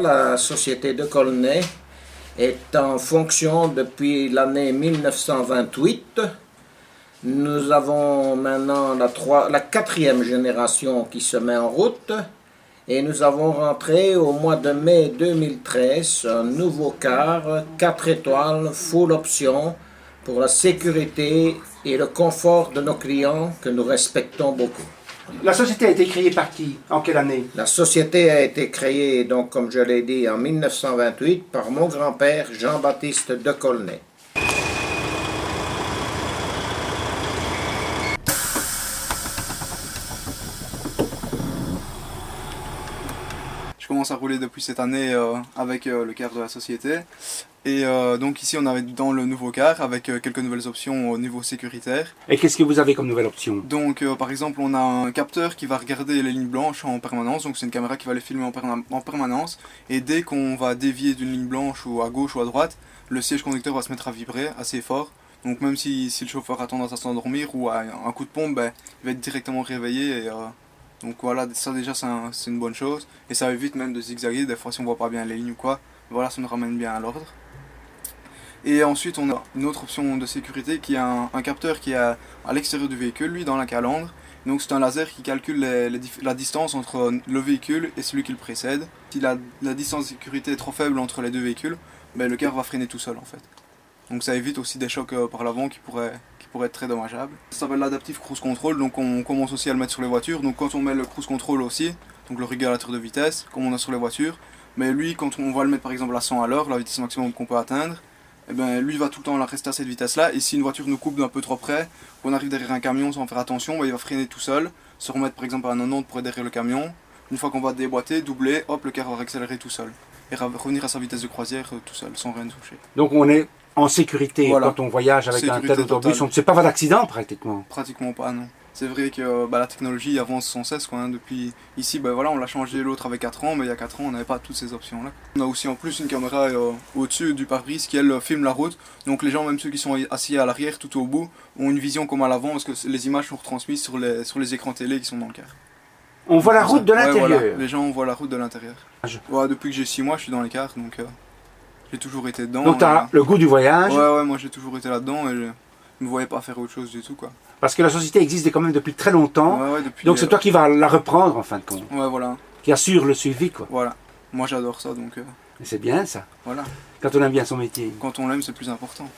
La société de Colnay est en fonction depuis l'année 1928. Nous avons maintenant la quatrième génération qui se met en route et nous avons rentré au mois de mai 2013 un nouveau car 4 étoiles full option pour la sécurité et le confort de nos clients que nous respectons beaucoup. La société a été créée par qui? En quelle année? La société a été créée, donc, comme je l'ai dit, en 1928 par mon grand-père Jean-Baptiste de Colnay. Je commence à rouler depuis cette année avec le car de la société. Et donc ici on arrive dans le nouveau car avec quelques nouvelles options au niveau sécuritaire. Et qu'est-ce que vous avez comme nouvelle option? Donc par exemple on a un capteur qui va regarder les lignes blanches en permanence, donc c'est une caméra qui va les filmer en permanence. Et dès qu'on va dévier d'une ligne blanche ou à gauche ou à droite, le siège conducteur va se mettre à vibrer assez fort. Donc même si le chauffeur a tendance à s'endormir ou à un coup de pompe, il va être directement réveillé. Et, donc voilà, ça déjà c'est une bonne chose. Et ça évite même de zigzaguer, des fois si on voit pas bien les lignes ou quoi. Voilà, ça nous ramène bien à l'ordre. Et ensuite on a une autre option de sécurité qui est un capteur qui est à l'extérieur du véhicule, lui dans la calandre. Donc c'est un laser qui calcule la distance entre le véhicule et celui qui le précède. Si la distance de sécurité est trop faible entre les deux véhicules, le car va freiner tout seul en fait. Donc ça évite aussi des chocs par l'avant qui pourraient être très dommageables. Ça s'appelle l'Adaptive Cruise Control, donc on commence aussi à le mettre sur les voitures. Donc quand on met le Cruise Control aussi, donc le régulateur de vitesse, comme on a sur les voitures, mais lui quand on va le mettre par exemple à 100 à l'heure, la vitesse maximum qu'on peut atteindre, lui va tout le temps rester à cette vitesse là, et si une voiture nous coupe d'un peu trop près, qu'on arrive derrière un camion sans faire attention, il va freiner tout seul, se remettre par exemple à 90 pour être derrière le camion. Une fois qu'on va déboîter, doubler, hop, le car va accélérer tout seul et revenir à sa vitesse de croisière tout seul, sans rien toucher. Donc on est en sécurité voilà. Quand on voyage avec sécurité un tel autobus, on ne sait pas d'accident pratiquement? Pratiquement pas, non. C'est vrai que la technologie avance sans cesse quoi, hein. Depuis ici, voilà, on l'a changé l'autre avec 4 ans, mais il y a 4 ans on n'avait pas toutes ces options là. On a aussi en plus une caméra au-dessus du pare-brise qui elle filme la route, donc les gens, même ceux qui sont assis à l'arrière tout au bout, ont une vision comme à l'avant parce que les images sont retransmises sur les écrans télé qui sont dans le car. On voit la route de l'intérieur. Voilà. Les gens voient la route de l'intérieur. Depuis que j'ai 6 mois je suis dans les cars, donc j'ai toujours été dedans. Donc tu as le goût du voyage? Ouais, moi j'ai toujours été là-dedans et je ne me voyais pas faire autre chose du tout quoi. Parce que la société existe quand même depuis très longtemps, donc c'est toi qui vas la reprendre en fin de compte. Ouais, voilà. Qui assure le suivi quoi. Voilà, moi j'adore ça donc... C'est bien ça. Voilà. Quand on aime bien son métier. Quand on l'aime c'est plus important.